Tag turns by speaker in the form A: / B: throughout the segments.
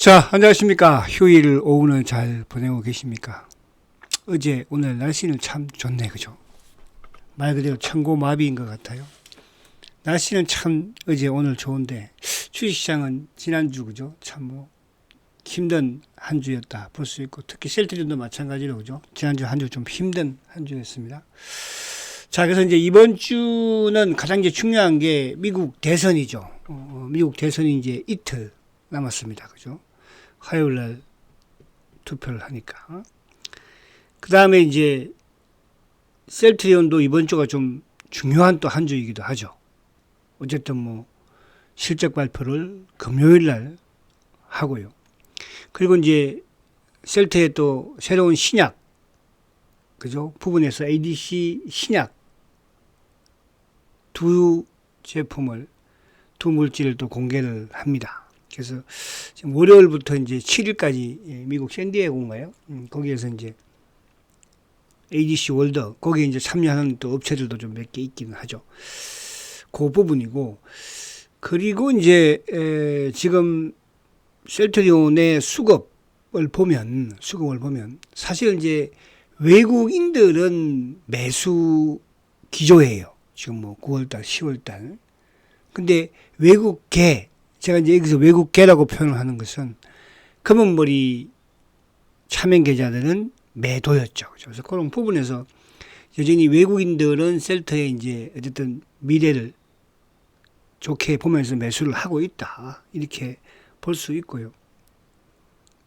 A: 자, 안녕하십니까. 휴일 오후는 잘 보내고 계십니까? 어제, 오늘 날씨는 참 좋네, 그죠? 말 그대로 천고마비인 것 같아요. 날씨는 참 어제, 오늘 좋은데, 주식시장은 지난주, 그죠? 참 힘든 한 주였다 볼 수 있고, 특히 셀트리온도 마찬가지로, 그죠? 지난주 한 주 좀 힘든 한 주였습니다. 자, 그래서 이제 이번 주는 가장 이제 중요한 게 미국 대선이죠. 미국 대선이 이제 이틀 남았습니다. 그죠? 화요일 날 투표를 하니까. 그 다음에 이제 셀트리온도 이번 주가 좀 중요한 또 한 주이기도 하죠. 어쨌든 실적 발표를 금요일 날 하고요. 그리고 이제 셀트의 또 새로운 신약, 그죠? 부분에서 ADC 신약 두 제품을, 두 물질을 또 공개를 합니다. 그래서 지금 월요일부터 이제 7일까지 미국 샌디에고인가요? 거기에서 이제 ADC 월드, 거기에 이제 참여하는 또 업체들도 좀 몇 개 있기는 하죠. 그 부분이고, 그리고 이제 지금 셀트리온의 수급을 보면 사실 이제 외국인들은 매수 기조예요. 지금 9월달, 10월달. 근데 외국계, 제가 이제 여기서 외국계라고 표현을 하는 것은 검은머리 차명 계좌들은 매도였죠. 그래서 그런 부분에서 여전히 외국인들은 셀트에 이제 어쨌든 미래를 좋게 보면서 매수를 하고 있다. 이렇게 볼 수 있고요.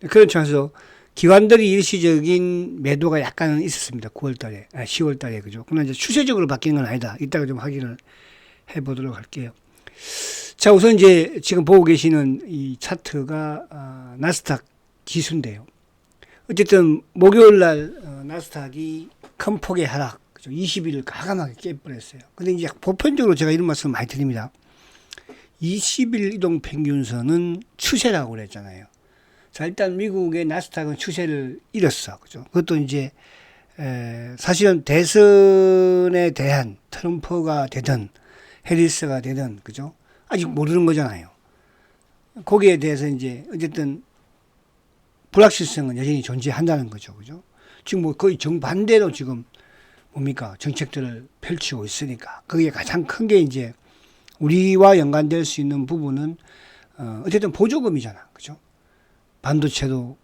A: 그런 차에서 기관들이 일시적인 매도가 약간은 있었습니다. 9월달에, 10월달에, 그죠? 그러나 이제 추세적으로 바뀐 건 아니다. 이따가 좀 확인을 해보도록 할게요. 자, 우선 이제 지금 보고 계시는 이 차트가 나스닥 지수인데요. 어쨌든 목요일 날 나스닥이 큰 폭의 하락, 20일을 가감하게 깨버렸어요. 근데 이제 보편적으로 제가 이런 말씀 많이 드립니다. 20일 이동 평균선은 추세라고 그랬잖아요. 자, 일단 미국의 나스닥은 추세를 잃었어. 그죠? 그것도 이제 사실은 대선에 대한 트럼프가 되든 해리스가 되든, 그죠? 아직 모르는 거잖아요. 거기에 대해서 이제 어쨌든 불확실성은 여전히 존재한다는 거죠. 그죠? 지금 거의 정반대로 지금 뭡니까? 정책들을 펼치고 있으니까. 그게 가장 큰 게 이제 우리와 연관될 수 있는 부분은 어쨌든 보조금이잖아. 그죠? 반도체도,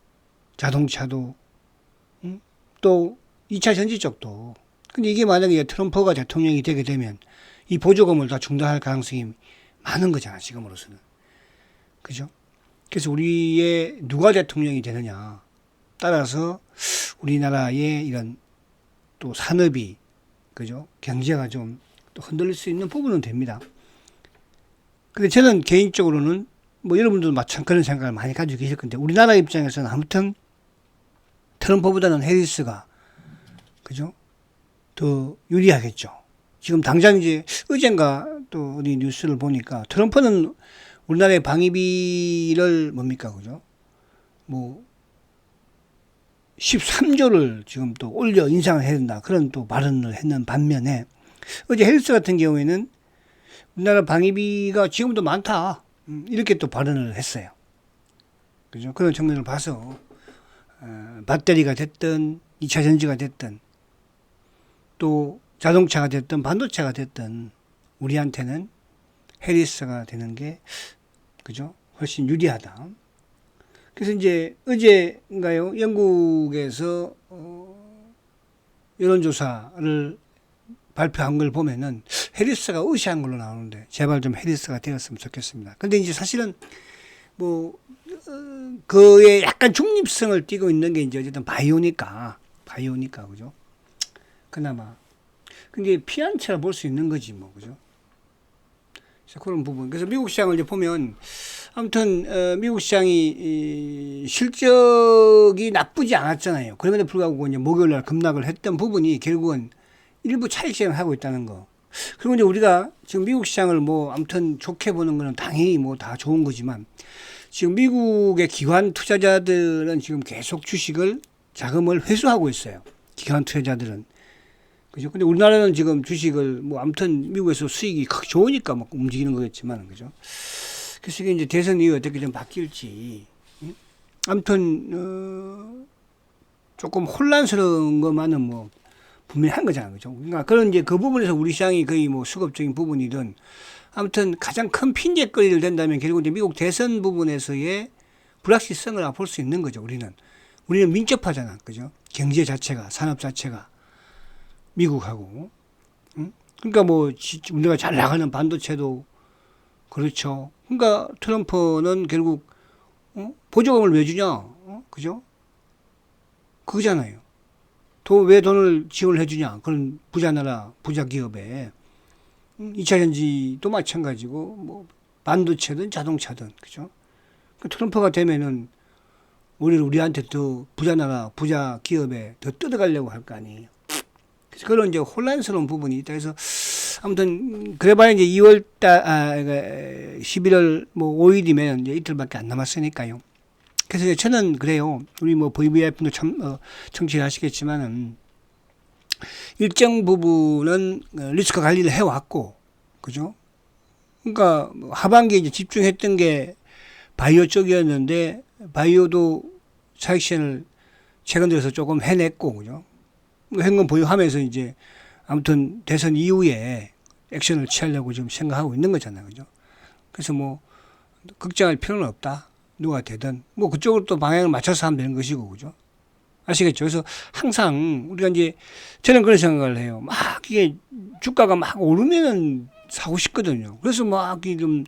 A: 자동차도, 또 2차 전지 쪽도. 근데 이게 만약에 트럼프가 대통령이 되게 되면 이 보조금을 다 중단할 가능성이 많은 거잖아, 지금으로서는. 그죠? 그래서 우리의 누가 대통령이 되느냐 따라서 우리나라의 이런 또 산업이, 그죠? 경제가 좀 또 흔들릴 수 있는 부분은 됩니다. 근데 저는 개인적으로는 여러분들도 마찬가지 그런 생각을 많이 가지고 계실 건데, 우리나라 입장에서는 아무튼 트럼프보다는 해리스가, 그죠? 더 유리하겠죠. 지금 당장 이제 어젠가 또 어디 뉴스를 보니까 트럼프는 우리나라의 방위비를 그죠? 13조를 지금 또 올려 인상을 해야 된다. 그런 또 발언을 했는 반면에 어제 해리스 같은 경우에는 우리나라 방위비가 지금도 많다. 이렇게 또 발언을 했어요. 그죠? 그런 측면을 봐서 배터리가 됐든 2차 전지가 됐든 또 자동차가 됐든 반도체가 됐든 우리한테는 해리스가 되는 게, 그죠? 훨씬 유리하다. 그래서 이제 어제인가요? 영국에서 여론조사를 발표한 걸 보면은 해리스가 의시한 걸로 나오는데 제발 좀 해리스가 되었으면 좋겠습니다. 근데 이제 사실은 그의 약간 중립성을 띠고 있는 게 이제 어쨌든 바이오니까, 그죠? 그나마. 근데 피한채라 볼 수 있는 거지, 그죠? 그런 부분. 그래서 미국 시장을 이제 보면, 아무튼, 미국 시장이, 실적이 나쁘지 않았잖아요. 그럼에도 불구하고 이제 목요일 날 급락을 했던 부분이 결국은 일부 차익 실현을 하고 있다는 거. 그리고 이제 우리가 지금 미국 시장을 아무튼 좋게 보는 거는 당연히 다 좋은 거지만, 지금 미국의 기관 투자자들은 지금 계속 자금을 회수하고 있어요. 기관 투자자들은. 그죠? 근데 우리나라는 지금 주식을 아무튼 미국에서 수익이 좋으니까 움직이는 거겠지만, 그죠? 그래서 이게 이제 대선 이후에 어떻게 좀 바뀔지, 아무튼 조금 혼란스러운 것만은 뭐 분명히 한 거잖아요. 그죠? 그러니까 그런 이제 그 부분에서 우리 시장이 거의 뭐 수급적인 부분이든 아무튼 가장 큰 핀제거리를 된다면 결국 이제 미국 대선 부분에서의 불확실성을 볼 수 있는 거죠. 우리는 민첩하잖아. 그죠? 경제 자체가, 산업 자체가 미국하고. 응? 그러니까 뭐 우리가 잘 나가는 반도체도 그렇죠. 그러니까 트럼프는 결국 보조금을 왜 주냐? 그죠? 그거잖아요. 왜 돈을 지원을 해주냐? 그런 부자 나라, 부자 기업에. 2차 전지도 마찬가지고, 뭐, 반도체든 자동차든, 그죠? 그 트럼프가 되면은, 우리한테 더 부자 나라, 부자 기업에 더 뜯어가려고 할 거 아니에요. 그래서 그런 이제 혼란스러운 부분이 있다. 그래서, 아무튼, 그래봐야 이제 11월 뭐 5일이면 이제 이틀밖에 안 남았으니까요. 그래서 저는 그래요. 우리 뭐 VVIP도 청취를 하시겠지만은 일정 부분은 리스크 관리를 해왔고, 그죠? 그러니까 하반기에 이제 집중했던 게 바이오 쪽이었는데 바이오도 차익실현을 최근 들어서 조금 해냈고, 그죠? 현금 보유하면서 이제 아무튼 대선 이후에 액션을 취하려고 지금 생각하고 있는 거잖아요, 그죠? 그래서 뭐 걱정할 필요는 없다. 누가 되든 뭐 그쪽으로 또 방향을 맞춰서 하면 되는 것이고, 그죠? 아시겠죠? 그래서 항상 우리가 이제 저는 그런 생각을 해요. 막 이게 주가가 막 오르면은 사고 싶거든요. 그래서 막 지금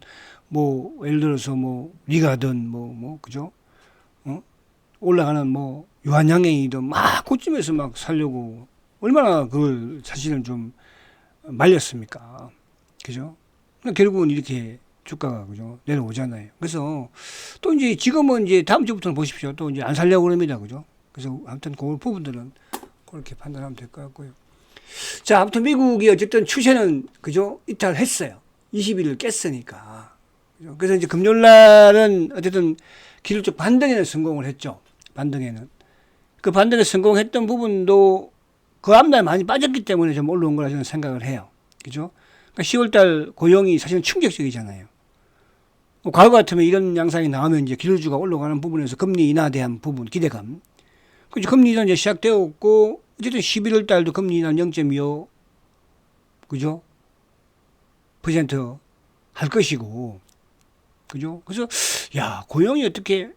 A: 뭐 예를 들어서 뭐 리가든 뭐 그죠? 올라가는 뭐 유한양행이든 막 그쯤에서 막 살려고 얼마나 그걸 사실은 좀 말렸습니까? 그죠? 그러니까 결국은 이렇게 주가가 그죠 내려오잖아요. 그래서 또 이제 지금은 이제 다음 주부터는 보십시오. 또 이제 안 살려고 그럽니다. 그죠? 그래서 아무튼 그 부분들은 그렇게 판단하면 될 것 같고요. 자, 아무튼 미국이 어쨌든 추세는 그죠 이탈했어요. 20일을 깼으니까. 그죠? 그래서 이제 금요일 날은 어쨌든 기술적 반등에는 성공을 했죠. 반등에는 그 반등에 성공했던 부분도 그 앞날 많이 빠졌기 때문에 좀 올라온 거라 저는 생각을 해요. 그죠? 그러니까 10월달 고용이 사실은 충격적이잖아요. 과거 같으면 이런 양상이 나오면 이제 기술주가 올라가는 부분에서 금리 인하에 대한 부분 기대감. 그죠? 금리 인하 이제 시작되었고 어쨌든 11월 달도 금리 인하 0.25 그죠? 퍼센트 할 것이고 그죠? 그래서 야 고용이 어떻게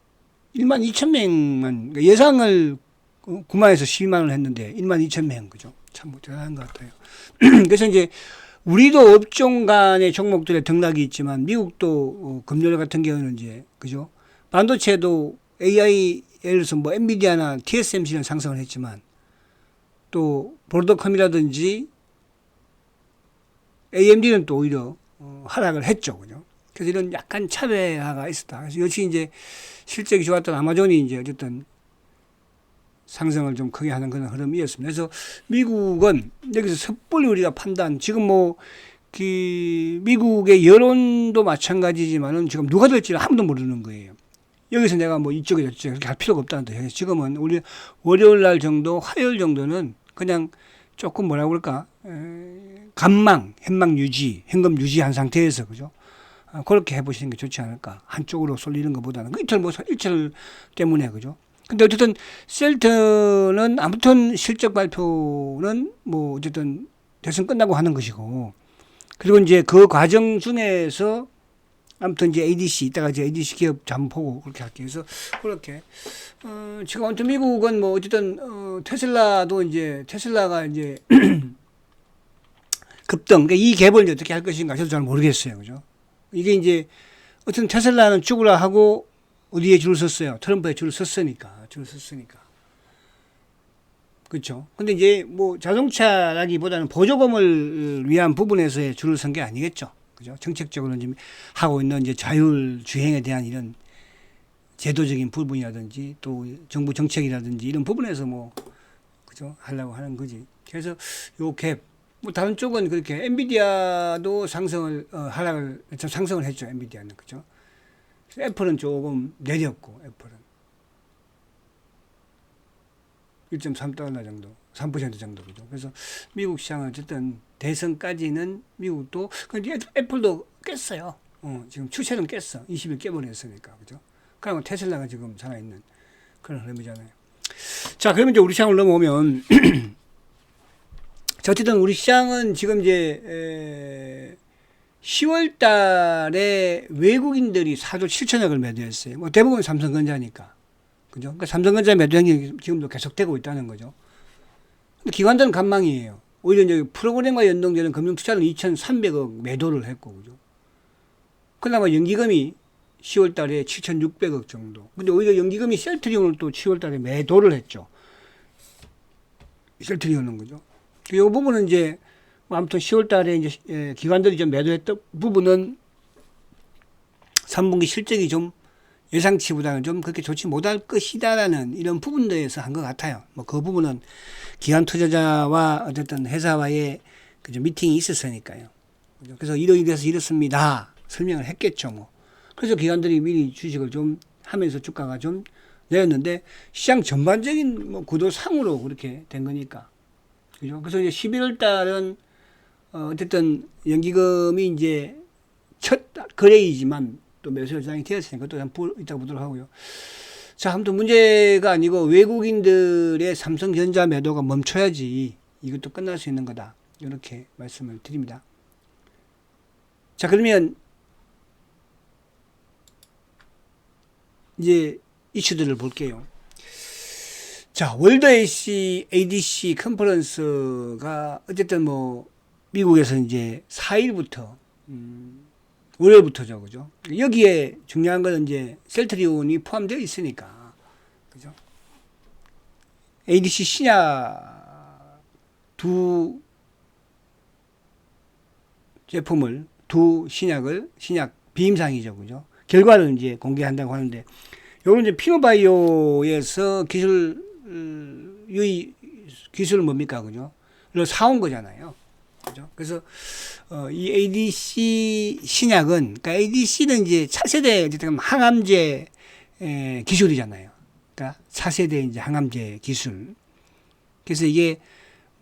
A: 1만 2천 명만 예상을 9만에서 12만을 했는데 1만 2천 명 그죠? 참 대단한 것 같아요. 그래서 이제 우리도 업종 간의 종목들의 등락이 있지만 미국도 금요일 같은 경우는 이제 그죠? 반도체도 AI 예를 들어서 뭐 엔비디아나 TSMC는 상승을 했지만 또 브로드컴이라든지 AMD는 또 오히려 하락을 했죠, 그죠? 그래서 이런 약간 차별화가 있었다. 그래서 역시 이제 실적이 좋았던 아마존이 이제 어쨌든 상승을 좀 크게 하는 그런 흐름이었습니다. 그래서 미국은 여기서 섣불리 우리가 판단, 지금 뭐, 미국의 여론도 마찬가지지만은 지금 누가 될지는 아무도 모르는 거예요. 여기서 내가 뭐 이쪽에 저쪽에 그렇게 할 필요가 없다는 거예요. 지금은 우리 월요일 날 정도, 화요일 정도는 그냥 조금 뭐라고 그럴까, 현망 유지, 현금 유지한 상태에서, 그죠? 그렇게 해보시는 게 좋지 않을까. 한쪽으로 쏠리는 것보다는. 일철 때문에, 그죠? 근데 어쨌든 셀트는 아무튼 실적 발표는 뭐 어쨌든 대선 끝나고 하는 것이고 그리고 이제 그 과정 중에서 아무튼 이제 ADC 이따가 이제 ADC 기업 잠 보고 그렇게 할게요. 그래서 그렇게 지금 아무튼 미국은 뭐 어쨌든 테슬라가 이제 급등 그러니까 이 갭을 이제 어떻게 할 것인가 저도 잘 모르겠어요. 그죠? 이게 이제 어쨌든 테슬라는 죽으라 하고 어디에 줄을 섰어요? 트럼프에 줄을 섰으니까. 그렇죠. 근데 이제 뭐 자동차라기보다는 보조금을 위한 부분에서의 줄을 선 게 아니겠죠. 그죠? 정책적으로 지금 하고 있는 이제 자율 주행에 대한 이런 제도적인 부분이라든지 또 정부 정책이라든지 이런 부분에서 뭐 그죠? 하려고 하는 거지. 그래서 요 갭, 뭐 다른 쪽은 그렇게 엔비디아도 하락을 상승을 했죠. 엔비디아는 그죠? 애플은 조금 내렸고 애플은 1.3달러 정도, 3% 정도 그죠. 그래서 미국 시장은 어쨌든 대선까지는 미국도 근데 애플도 깼어요. 지금 추세는 깼어. 20일 깨버렸으니까 그죠. 그러면 테슬라가 지금 살아있는 그런 흐름이잖아요. 자, 그러면 이제 우리 시장을 넘어오면, 자, 어쨌든 우리 시장은 지금 이제 10월 달에 외국인들이 4조 7천억을 매도했어요. 뭐 대부분 삼성전자니까. 그죠? 그러니까 삼성전자 매도 행위 지금도 계속되고 있다는 거죠. 근데 기관들은 간망이에요. 오히려 이제 프로그램과 연동되는 금융투자는 2,300억 매도를 했고, 그죠? 그나마 연기금이 10월 달에 7,600억 정도. 근데 오히려 연기금이 셀트리온을 또 10월 달에 매도를 했죠. 셀트리온은 거죠. 이 부분은 이제, 아무튼 10월 달에 이제 기관들이 좀 매도했던 부분은 3분기 실적이 좀 예상치보다는 좀 그렇게 좋지 못할 것이다라는 이런 부분들에서 한 것 같아요. 뭐 그 부분은 기관 투자자와 어쨌든 회사와의 그죠 미팅이 있었으니까요. 그래서 이래서 이렇습니다. 설명을 했겠죠, 뭐. 그래서 기관들이 미리 주식을 좀 하면서 주가가 좀 내렸는데 시장 전반적인 뭐 구도상으로 그렇게 된 거니까. 그죠? 그래서 이제 11월 달은 어쨌든 연기금이 이제 첫 거래이지만 또 매수 여장이 되었으니까 또 이따 보도록 하고요. 자, 아무튼 문제가 아니고 외국인들의 삼성전자 매도가 멈춰야지 이것도 끝날 수 있는 거다. 이렇게 말씀을 드립니다. 자, 그러면 이제 이슈들을 볼게요. 자, 월드 ADC 컨퍼런스가 어쨌든 뭐 미국에서 이제 4일부터 월요일부터죠, 그죠? 여기에 중요한 건 이제 셀트리온이 포함되어 있으니까, 그죠? ADC 신약 두 제품을 신약 비임상이죠, 그죠? 결과를 이제 공개한다고 하는데, 요건 이제 피노바이오에서 기술은 뭡니까, 그죠? 를 사온 거잖아요. 그죠? 그래서, 이 ADC 신약은, 그러니까 ADC는 이제 차세대, 어쨌든 항암제, 기술이잖아요. 그러니까 차세대 이제 항암제 기술. 그래서 이게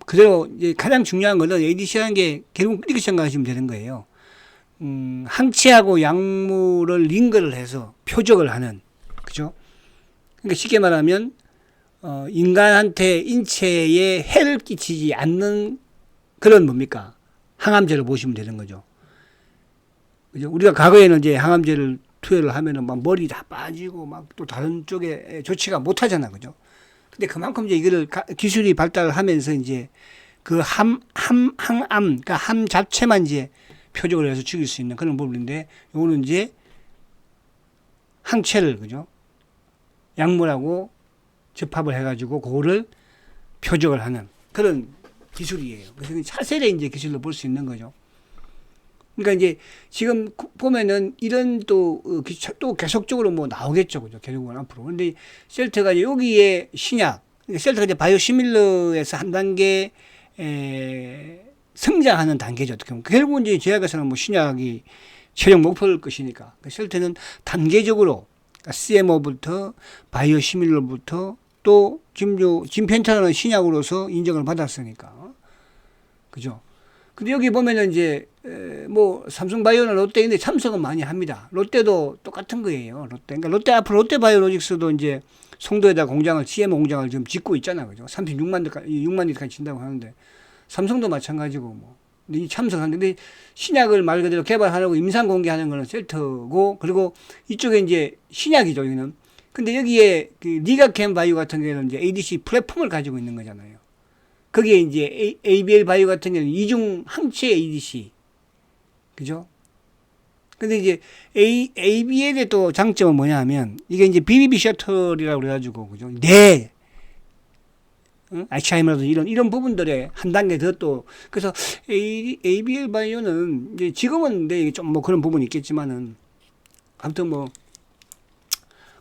A: 그대로 이제 가장 중요한 거는 ADC라는 게 결국 이렇게 생각하시면 되는 거예요. 항체하고 약물을 링크를 해서 표적을 하는, 그죠? 그러니까 쉽게 말하면, 인간한테 인체에 해를 끼치지 않는 그런 뭡니까? 항암제를 보시면 되는 거죠. 그죠? 우리가 과거에는 이제 항암제를 투여를 하면은 막 머리 다 빠지고 막 또 다른 쪽에 조치가 못 하잖아. 그죠? 근데 그만큼 이제 이거를 기술이 발달을 하면서 이제 그 항암, 그러니까 함 자체만 이제 표적을 해서 죽일 수 있는 그런 부분인데 요거는 이제 항체를, 그죠? 약물하고 접합을 해가지고 그거를 표적을 하는 그런 기술이에요. 그래서 차세대 이제 기술로 볼 수 있는 거죠. 그러니까 이제 지금 보면은 이런 또 계속적으로 뭐 나오겠죠. 그죠? 결국은 앞으로. 근데 셀트가 여기에 신약, 셀트가 이제 바이오시밀러에서 한 단계, 성장하는 단계죠. 어떻게 보면. 결국은 이제 제약에서는 뭐 신약이 최종 목표일 것이니까. 셀트는 단계적으로 CMO부터 바이오시밀러부터 또 지금 펜타는 신약으로서 인정을 받았으니까. 그죠? 근데 여기 보면은 이제 뭐 삼성바이오나 롯데인데 참석은 많이 합니다. 롯데도 똑같은 거예요. 그러니까 롯데 앞으로 롯데바이오로직스도 이제 송도에다 CMO 공장을 지금 짓고 있잖아, 그죠? 6만 리터까지 진다고 하는데 삼성도 마찬가지고 뭐. 근데 이 참석하는데 신약을 말 그대로 개발하려고 임상 공개하는 거는 셀트고 그리고 이쪽에 이제 신약이죠, 여기는. 근데 여기에 그 리가캠 바이오 같은 경우에는 이제 ADC 플랫폼을 가지고 있는 거잖아요. 거기에 이제 ABL 바이오 같은 경우는 이중 항체 ADC. 그죠? 근데 이제 ABL의 또 장점은 뭐냐 하면 이게 이제 BBB 셔틀이라고 그래가지고, 그죠? 알츠하이머라든지 이런 부분들에 한 단계 더 또, 그래서 ABL 바이오는 이제 지금은 근데 좀 뭐 그런 부분이 있겠지만은 아무튼 뭐,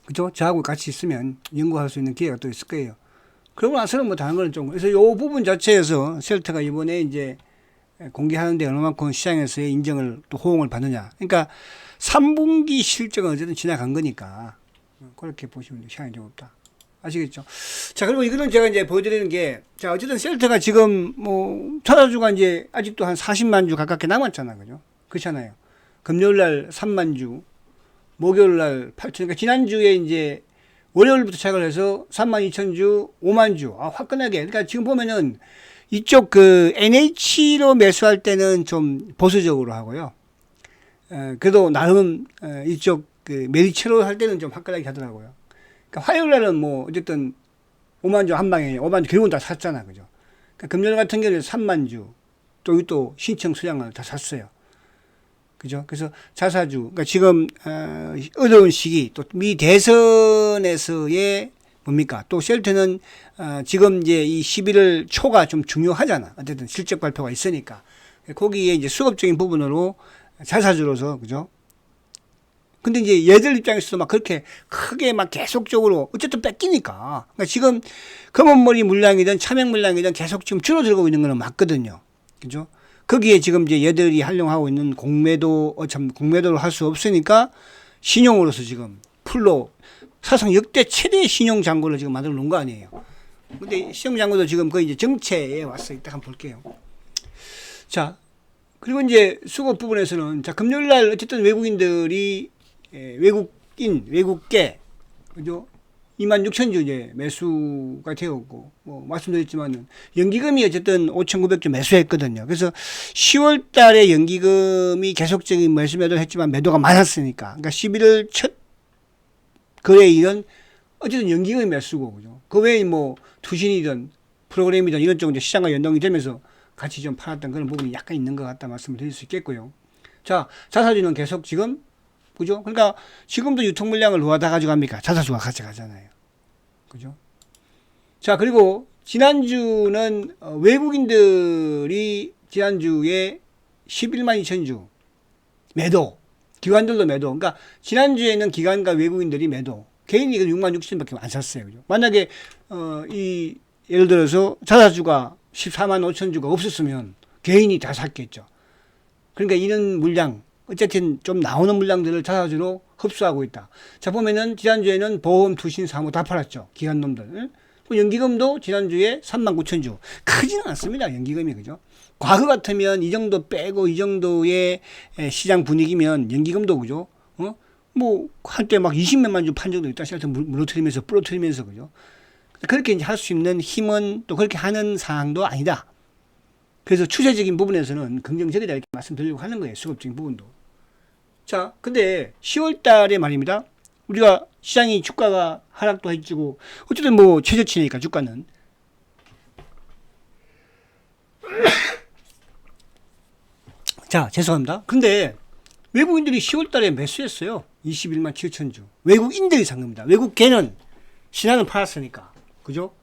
A: 그죠? 저하고 같이 있으면 연구할 수 있는 기회가 또 있을 거예요. 그러고 나서는 뭐 다른 거는 좀, 그래서 요 부분 자체에서 셀트가 이번에 이제 공개하는데 얼마만큼 시장에서의 인정을 또 호응을 받느냐. 그러니까 3분기 실적은 어쨌든 지나간 거니까 그렇게 보시면 시간이 좀 없다. 아시겠죠? 자, 그리고 이거는 제가 이제 보여드리는 게, 자, 어쨌든 셀트가 지금 뭐 찾아주가 이제 아직도 한 40만 주 가깝게 남았잖아. 그죠? 그렇잖아요. 금요일 날 3만 주, 목요일 날 8천. 그러니까 지난주에 이제 월요일부터 시작을 해서 32,000주, 5만 주. 화끈하게. 그러니까 지금 보면은 이쪽 그 NH로 매수할 때는 좀 보수적으로 하고요. 그래도 나름 이쪽 그 메리츠로 할 때는 좀 화끈하게 하더라고요. 그러니까 화요일 날은 뭐 어쨌든 5만 주 한 방에 5만 주 결국은 다 샀잖아. 그죠? 그러니까 금요일 같은 경우는 3만 주. 또 신청 수량을 다 샀어요. 그죠? 그래서 자사주, 그러니까 지금 어려운 시기, 또 미 대선에서의 뭡니까? 또 셀트는 지금 이제 이 11월 초가 좀 중요하잖아. 어쨌든 실적 발표가 있으니까. 거기에 이제 수급적인 부분으로 자사주로서, 그죠? 근데 이제 얘들 입장에서도 막 그렇게 크게 막 계속적으로 어쨌든 뺏기니까. 그러니까 지금 검은머리 물량이든 차명 물량이든 계속 지금 줄어들고 있는 거는 맞거든요. 그죠? 거기에 지금 이제 얘들이 활용하고 있는 공매도를 할 수 없으니까 신용으로서 지금 풀로 사상 역대 최대 신용 잔고를 지금 만들어 놓은 거 아니에요. 근데 신용 잔고도 지금 거의 이제 정체에 왔어요. 이따 한번 볼게요. 자, 그리고 이제 수급 부분에서는 자, 금요일 날 어쨌든 외국인들이 외국계, 그죠? 26,000주 이제 매수가 되었고, 뭐, 말씀드렸지만은, 연기금이 어쨌든 5,900주 매수했거든요. 그래서 10월 달에 연기금이 계속적인 매도를 했지만 매도가 많았으니까. 그러니까 11월 첫 거래일은 어쨌든 연기금이 매수고, 그죠? 그 외에 뭐, 투신이든 프로그램이든 이런 쪽은 이제 시장과 연동이 되면서 같이 좀 팔았던 그런 부분이 약간 있는 것 같다 말씀을 드릴 수 있겠고요. 자, 자사주는 계속 지금 그죠? 그러니까 지금도 유통 물량을 누가 다 가져갑니까? 자사주가 가져가잖아요. 그죠? 자, 그리고 지난주는 외국인들이 지난주에 11만 2천 주 매도, 기관들도 매도. 그러니까 지난주에는 기관과 외국인들이 매도, 개인이 6만 6천 밖에 안 샀어요. 그죠? 만약에 예를 들어서 자사주가 14만 5천 주가 없었으면 개인이 다 샀겠죠. 그러니까 이런 물량 어쨌든 좀 나오는 물량들을 자사주로 흡수하고 있다. 자, 보면은 지난주에는 보험, 투신, 사모 다 팔았죠. 기관놈들. 연기금도 지난주에 3만 9천 주. 크지는 않습니다. 연기금이. 그죠? 과거 같으면 이 정도 빼고 이 정도의 시장 분위기면 연기금도 그죠? 뭐, 한때 막 20몇만 주 판 적도 있다. 실제 무너뜨리면서, 부러뜨리면서. 그죠? 그렇게 이제 할 수 있는 힘은 또 그렇게 하는 상황도 아니다. 그래서 추세적인 부분에서는 긍정적이다 이렇게 말씀드리려고 하는 거예요. 수급적인 부분도. 자, 근데 10월 달에 말입니다. 우리가 시장이 주가가 하락도 해주고 어쨌든 뭐 최저치니까 주가는. 자, 죄송합니다. 근데 외국인들이 10월 달에 매수했어요. 21만 7천 주. 외국인들이 산 겁니다. 외국계는 신한은 팔았으니까. 그죠?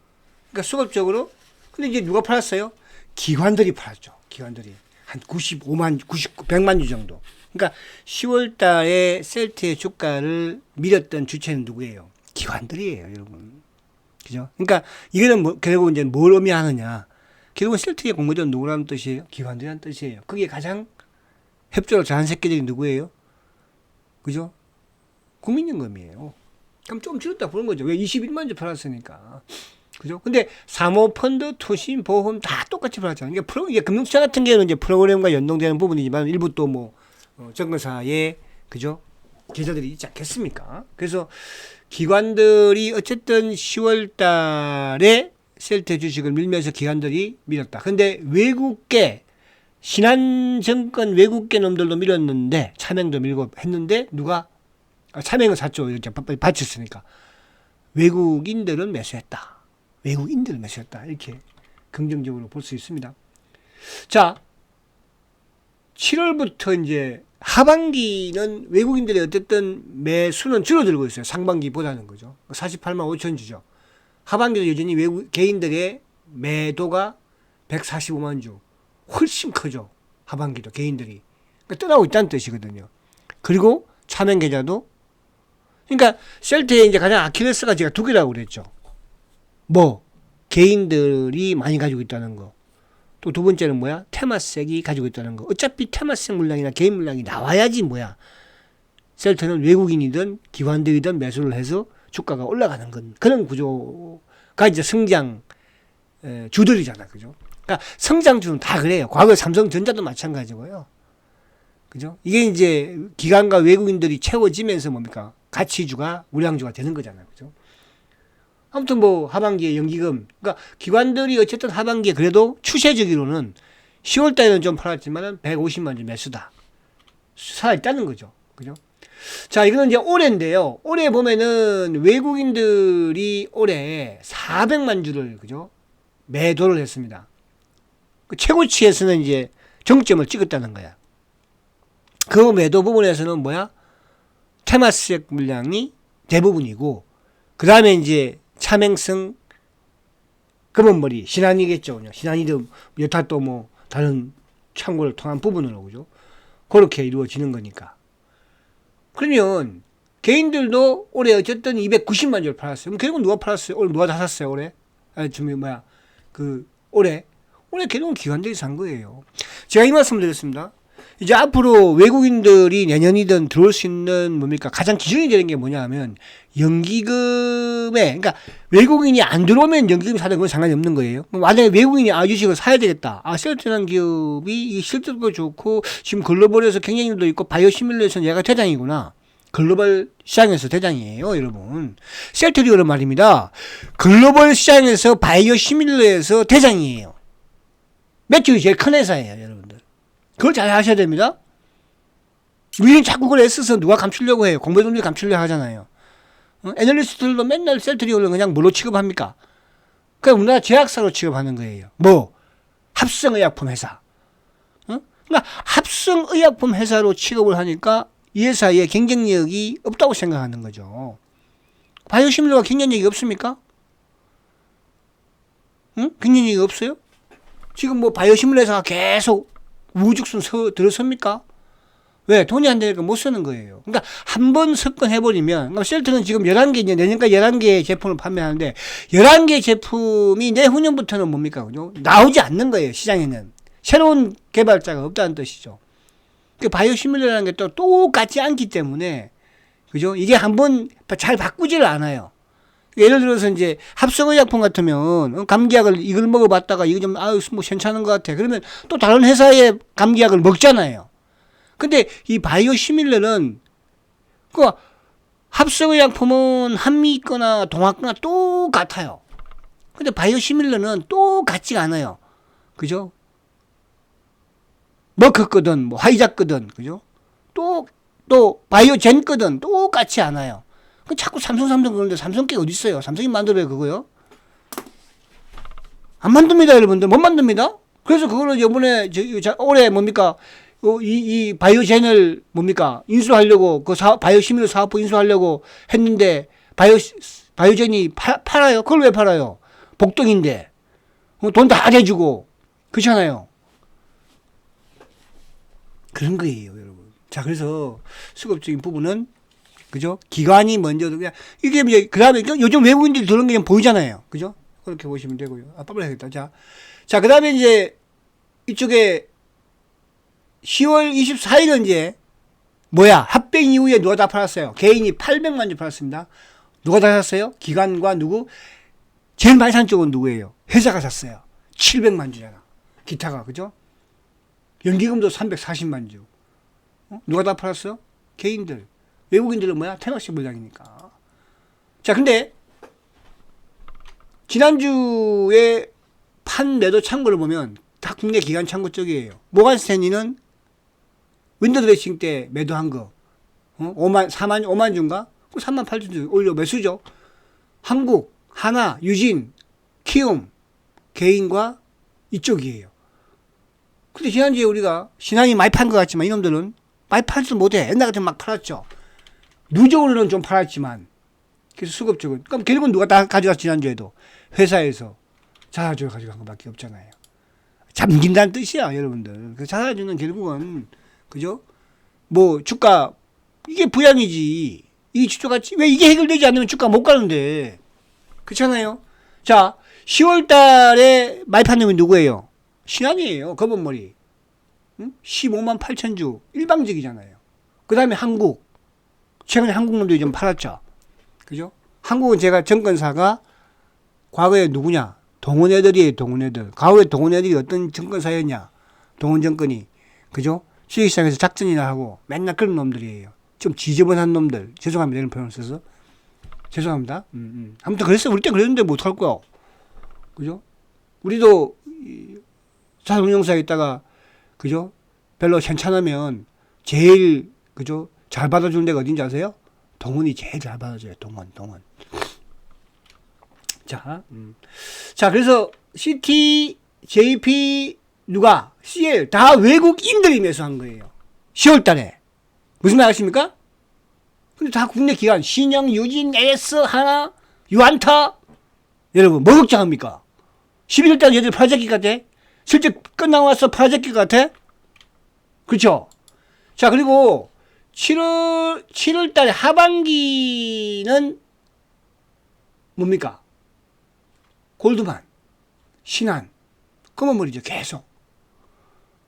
A: 그러니까 수급적으로. 근데 이제 누가 팔았어요? 기관들이 팔았죠. 기관들이. 한 95만, 99, 100만 주 정도. 그러니까 10월 달에 셀트의 주가를 밀었던 주체는 누구예요? 기관들이에요, 여러분. 그죠? 그러니까 이거는 뭐, 결국 이제 뭘 의미하느냐. 결국은 셀트의 공모전 누구라는 뜻이에요? 기관들이라는 뜻이에요. 그게 가장 협조로 잘한 새끼들이 누구예요? 그죠? 국민연금이에요. 그럼 좀 줄였다 보는 거죠. 왜 21만 주 팔았으니까. 그죠? 근데 사모펀드, 투신, 보험 다 똑같이 팔았잖아요. 이게 금융시장 같은 경우는 이제 프로그램과 연동되는 부분이지만 일부 또 뭐, 증권사에, 그죠? 계좌들이 있지 않겠습니까? 그래서 기관들이 어쨌든 10월 달에 셀트 주식을 밀면서 기관들이 밀었다. 근데 외국계, 신한증권 외국계 놈들도 밀었는데, 차명도 밀고 했는데, 누가? 차명을 샀죠. 이렇게 받쳤으니까. 외국인들은 매수했다. 외국인들을 매수했다. 이렇게 긍정적으로 볼 수 있습니다. 자, 7월부터 이제 하반기는 외국인들의 어쨌든 매수는 줄어들고 있어요. 상반기보다는 그죠. 48만 5천 주죠. 하반기도 여전히 개인들의 매도가 145만 주. 훨씬 크죠. 하반기도 개인들이. 그러니까 떠나고 있다는 뜻이거든요. 그리고 차명 계좌도 그러니까 셀트에 이제 가장 아킬레스가 제가 두 개라고 그랬죠. 뭐 개인들이 많이 가지고 있다는 거. 또 두 번째는 뭐야? 테마색이 가지고 있다는 거. 어차피 테마색 물량이나 개인 물량이 나와야지 뭐야. 셀트는 외국인이든 기관들이든 매수를 해서 주가가 올라가는 건 그런 구조가 이제 성장 주들이잖아. 그죠? 그러니까 성장주는 다 그래요. 과거 삼성전자도 마찬가지고요. 그죠? 이게 이제 기관과 외국인들이 채워지면서 뭡니까? 가치주가 우량주가 되는 거잖아요. 그죠? 아무튼 뭐 하반기에 연기금, 그러니까 기관들이 어쨌든 하반기에 그래도 추세적으로는 10월 달에는 좀 팔았지만은 150만 주 매수다. 살아있다는 거죠. 그죠? 자, 이거는 이제 올해인데요. 올해 보면은 외국인들이 올해 400만 주를, 그죠? 매도를 했습니다. 그 최고치에서는 이제 정점을 찍었다는 거야. 그 매도 부분에서는 뭐야? 테마스액 물량이 대부분이고, 그 다음에 이제 차명성 검은머리, 신한이겠죠. 신한이도 여타 또 뭐 다른 창고를 통한 부분으로, 그죠? 그렇게 이루어지는 거니까. 그러면 개인들도 올해 어쨌든 290만 주를 팔았어요. 그럼 결국은 누가 팔았어요? 올해 누가 다 샀어요? 올해? 아니, 올해 결국은 기관들이 산 거예요. 제가 이 말씀 드렸습니다. 이제 앞으로 외국인들이 내년이든 들어올 수 있는 뭡니까? 가장 기준이 되는 게 뭐냐 하면 연기금에, 그러니까 외국인이 안 들어오면 연기금 사는 건 상관이 없는 거예요. 만약에 외국인이 주식을 사야 되겠다. 셀트라는 기업이 실적도 좋고 지금 글로벌에서 경쟁력도 있고 바이오시밀러에서는 얘가 대장이구나. 글로벌 시장에서 대장이에요, 여러분. 셀트리오는 말입니다. 글로벌 시장에서 바이오시밀러에서 대장이에요. 매출이 제일 큰 회사예요, 여러분들. 그걸 잘 하셔야 됩니다. 우리는 자꾸 그걸 애써서 누가 감추려고 해요. 공매도들이 감추려고 하잖아요. 애널리스트들도 맨날 셀트리오를 그냥 뭐로 취급합니까? 그냥 우리나라 제약사로 취급하는 거예요. 뭐? 합성의약품 회사. 그러니까 합성의약품 회사로 취급을 하니까 이 회사의 경쟁력이 없다고 생각하는 거죠. 바이오시밀러가 경쟁력이 없습니까? 경쟁력이 없어요? 지금 뭐 바이오시밀러 회사가 계속 우죽순 들어섭니까? 왜? 돈이 안 되니까 못 쓰는 거예요. 그러니까 한 번 접근해버리면, 그러니까 셀트는 지금 11개, 이제 내년까지 11개의 제품을 판매하는데, 11개 제품이 내후년부터는 뭡니까? 그죠? 나오지 않는 거예요, 시장에는. 새로운 개발자가 없다는 뜻이죠. 그 바이오시밀러라는 게 또 똑같지 않기 때문에, 그죠? 이게 한번 잘 바꾸지를 않아요. 예를 들어서 이제 합성의약품 같으면 감기약을 이걸 먹어봤다가 이거 좀 뭐 괜찮은 것 같아. 그러면 또 다른 회사의 감기약을 먹잖아요. 근데 이 바이오시밀러는 그 합성의약품은 한미 있거나 동학 거나 똑같아요. 근데 바이오시밀러는 똑같지가 않아요. 그죠? 머크 거든 뭐 화이자 거든 그죠? 또 바이오젠 거든 똑같지 않아요. 자꾸 삼성 그러는데 삼성 게 어디 있어요? 삼성이 만들어요 그거요? 안 만듭니다 여러분들. 못 만듭니다. 그래서 그거를 이번에 올해 뭡니까 이 바이오젠을 뭡니까 인수하려고 그 바이오시밀러 사업부 인수하려고 했는데 바이오젠이 팔아요? 그걸 왜 팔아요? 복동인데 돈 다 대주고 그렇잖아요. 그런 거예요 여러분. 자, 그래서 수급적인 부분은 그죠? 기관이 먼저, 그냥, 이게 이제, 그 다음에, 요즘 외국인들이 들어오는 게 보이잖아요. 그죠? 그렇게 보시면 되고요. 빨리 해야겠다. 자, 그 다음에 이제, 이쪽에, 10월 24일은 이제, 합병 이후에 누가 다 팔았어요? 개인이 800만 주 팔았습니다. 누가 다 샀어요? 기관과 누구? 제일 많이 산 쪽은 누구예요? 회사가 샀어요. 700만 주잖아. 기타가, 그죠? 연기금도 340만 주. 누가 다 팔았어요? 개인들. 외국인들은 테마식 물량이니까. 자, 근데 지난주에 판 매도 창고를 보면 다 국내 기관 창고 쪽이에요. 모간 스탠리는 윈도우 드레싱 때 매도한 거 5만 주인가? 3만 8천 주 올려 매수죠. 한국, 하나, 유진, 키움 개인과 이쪽이에요. 근데 지난주에 우리가 신한이 많이 판 것 같지만 이놈들은 많이 팔지도 못해. 옛날 같으면 막 팔았죠. 누적으로는 좀 팔았지만 그래서 수급적은 그럼 결국은 누가 다 가져갔어? 지난주에도 회사에서 자사주를 가져간 것밖에 없잖아요. 잠긴다는 뜻이야 여러분들. 그 자사주는 결국은 그죠? 뭐 주가 이게 부양이지. 이 주가가 왜 이게 해결되지 않으면 주가 못 가는데 그렇잖아요. 자 10월 달에 많이 판 놈이 누구예요? 신한이에요. 검은머리 15만 8천 주 일방적이잖아요. 그 다음에 한국 최근에 한국놈들이 좀 팔았죠. 그죠? 한국은 제가 증권사가 과거에 누구냐? 동원애들이에요, 동원애들. 과거에 동원애들이 어떤 증권사였냐? 동원증권이. 그죠? 주식시장에서 작전이나 하고 맨날 그런 놈들이에요. 좀 지저분한 놈들. 죄송합니다. 이런 표현을 써서. 죄송합니다. 아무튼 그랬어요. 우리 때 그랬는데 뭐 어떡할 거야. 그죠? 우리도 자산운용사에 있다가, 그죠? 별로 괜찮으면 제일, 그죠? 잘 받아주는 데가 어딘지 아세요? 동원이 제일 잘 받아줘요. 동원. 자, 그래서 CT, JP, 누가? CL, 다 외국인들이 매수한 거예요. 10월 달에. 무슨 말 아십니까? 근데 다 국내 기관, 신영, 유진, AS, 하나, 유한타. 여러분, 뭐 걱정합니까? 11월 달에 얘들 파재기 같아? 실제 끝나고 나서 파재기 같아? 그렇죠? 자, 그리고 7월 달에 하반기는 뭡니까? 골드만, 신한, 검은머리죠. 계속.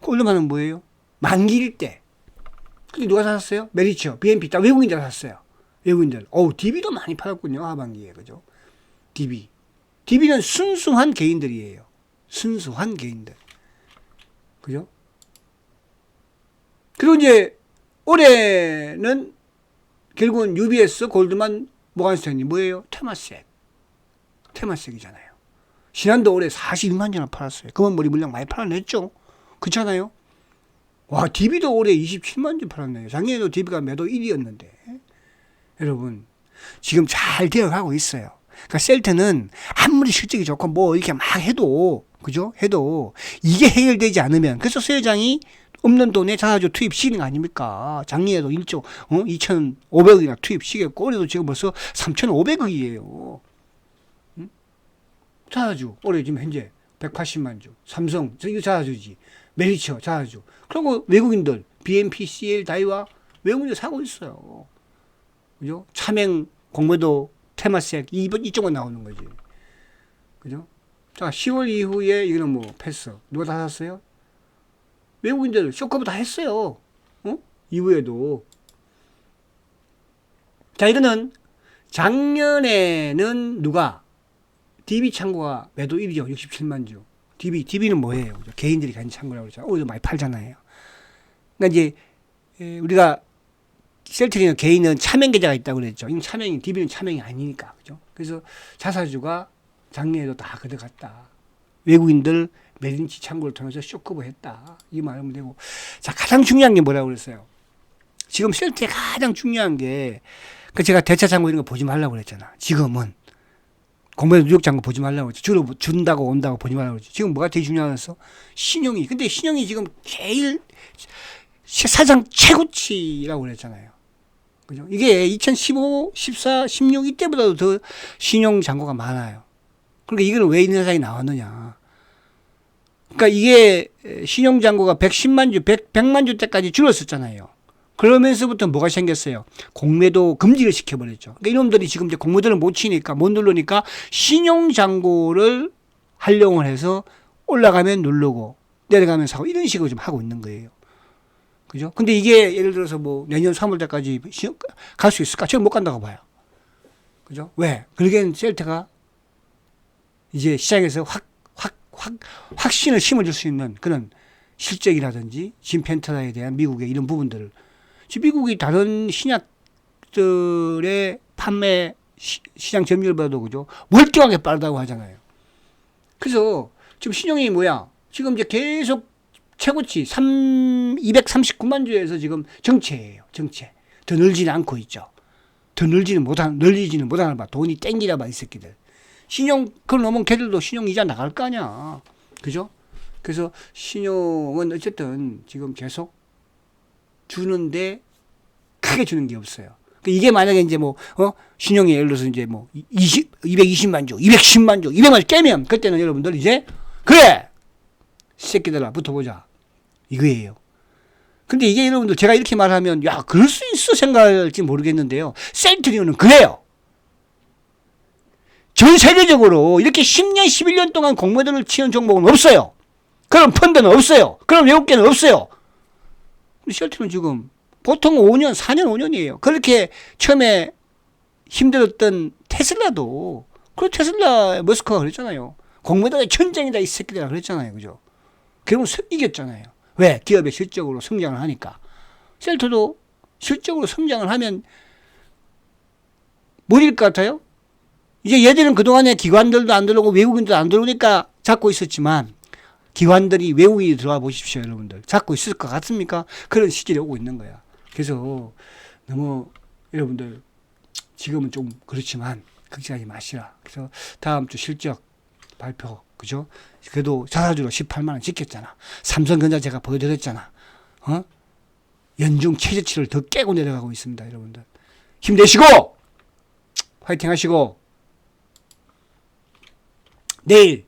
A: 골드만은 뭐예요? 만기일 때. 근데 누가 샀어요? 메리츠, BNP, 다 외국인들 샀어요. 외국인들. DB도 많이 팔았군요. 하반기에. 그죠? DB는 순수한 개인들이에요. 순수한 개인들. 그죠? 그리고 이제 올해는 결국은 UBS, 골드만, 모간스탠리 뭐예요? 테마색이잖아요. 신한도 올해 42만 전을 팔았어요. 검은머리 물량 많이 팔아냈죠. 그렇잖아요. 와, DB도 올해 27만 전 팔았네요. 작년에도 DB가 매도 1위였는데. 여러분, 지금 잘 되어가고 있어요. 그러니까 셀트는 아무리 실적이 좋고 뭐 이렇게 막 해도, 그죠? 해도 이게 해결되지 않으면, 그래서 세회장이 없는 돈에 자사주 투입시키는 거 아닙니까? 작년에도 2,500억이나 투입시켰고, 올해도 지금 벌써 3,500억이에요. 자사주, 올해 지금 현재 180만 주. 삼성, 이거 자사주지. 메리츠, 자사주. 그리고 외국인들, BNP, CL, 다이와 외국인들 사고 있어요. 그죠? 차명, 공매도, 테마색, 이쪽만 나오는 거지. 그죠? 자, 10월 이후에 이거는 뭐 패스. 누가 다 샀어요? 외국인들 쇼커브 다 했어요. 이후에도. 자, 이거는 작년에는 누가? DB 창고가 매도 1위죠. 67만 주. DB는 뭐예요? 그죠? 개인들이 가진 창고라고 그러잖아요. 이거 많이 팔잖아요. 그러니까 이제 우리가 셀트리는 개인은 차명 계좌가 있다고 그랬죠. 이건 차명이, DB는 차명이 아니니까. 그죠? 그래서 자사주가 작년에도 다 그대갔다. 외국인들 메린치 창고를 통해서 쇼커브 했다. 이 말하면 되고. 자, 가장 중요한 게 뭐라고 그랬어요? 지금 셀트에 가장 중요한 게, 그 제가 대차 창고 이런 거 보지 말라고 그랬잖아. 지금은. 공매도 누적 잔고 보지 말라고 그랬죠. 주로 준다고 온다고 보지 말라고 그랬죠. 지금 뭐가 되게 중요하겠어? 신용이. 근데 신용이 지금 제일 사상 최고치라고 그랬잖아요. 그죠? 이게 2015, 14, 16 이때보다도 더 신용 잔고가 많아요. 그러니까 이거는 왜 이런 현상이 나왔느냐. 그러니까 이게 신용 잔고가 110만 주, 100만 주 때까지 줄었었잖아요. 그러면서부터 뭐가 생겼어요? 공매도 금지를 시켜버렸죠. 그러니까 이놈들이 지금 이제 공매도를 못 치니까, 못 누르니까 신용잔고를 활용을 해서 올라가면 누르고 내려가면 사고 이런 식으로 좀 하고 있는 거예요. 그죠? 근데 이게 예를 들어서 뭐 내년 3월 달까지 갈 수 있을까? 저는 못 간다고 봐요. 그죠? 왜? 그러기엔 셀트가 이제 시장에서 확신을 심어줄 수 있는 그런 실적이라든지 진펜트라에 대한 미국의 이런 부분들을, 미국이 다른 신약들의 판매 시장 점유율보다도 그죠? 월등하게 빠르다고 하잖아요. 그래서 지금 신용이 뭐야? 지금 이제 계속 최고치 239만 주에서 지금 정체예요. 정체. 더 늘지는 않고 있죠. 더 늘리지는 못하는 봐. 돈이 땡기나 봐, 이 새끼들. 신용, 그걸 넘으면 걔들도 신용 이자 나갈 거 아니야. 그죠? 그래서 신용은 어쨌든 지금 계속 주는데 크게 주는 게 없어요. 이게 만약에 이제 뭐, 신용이 예를 들어서 이제 뭐 220만 주, 210만 주, 200만 주 깨면 그때는 여러분들 이제 그래! 새끼들아, 붙어보자. 이거예요. 근데 이게 여러분들 제가 이렇게 말하면 야, 그럴 수 있어 생각할지 모르겠는데요. 셀트리온은 그래요. 전 세계적으로 이렇게 10년, 11년 동안 공매도를 치는 종목은 없어요. 그런 펀드는 없어요. 그런 외국계는 없어요. 셀트리온 지금 보통 5년, 4년, 5년이에요. 그렇게 처음에 힘들었던 테슬라도, 그 테슬라 머스크가 그랬잖아요. 공매도의 전쟁이다 이 새끼들아 그랬잖아요. 그죠? 결국 이겼잖아요. 왜? 기업의 실적으로 성장을 하니까. 셀트도 실적으로 성장을 하면 뭐일 것 같아요? 이제 얘들은 그동안에 기관들도 안 들어오고 외국인도 안 들어오니까 잡고 있었지만 기관들이 외국인이 들어와 보십시오, 여러분들. 잡고 있을 것 같습니까? 그런 시절이 오고 있는 거야. 그래서 너무 여러분들 지금은 좀 그렇지만 걱정하지 마시라. 그래서 다음 주 실적 발표, 그죠? 그래도 자사주로 18만 원 지켰잖아. 삼성전자 제가 보여드렸잖아. 연중 최저치를 더 깨고 내려가고 있습니다, 여러분들. 힘내시고 화이팅 하시고 내일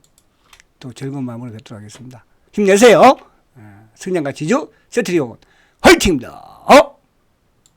A: 또 즐거운 마음으로 뵙도록 하겠습니다. 힘내세요. 성장과 지주 세트리온 화이팅입니다.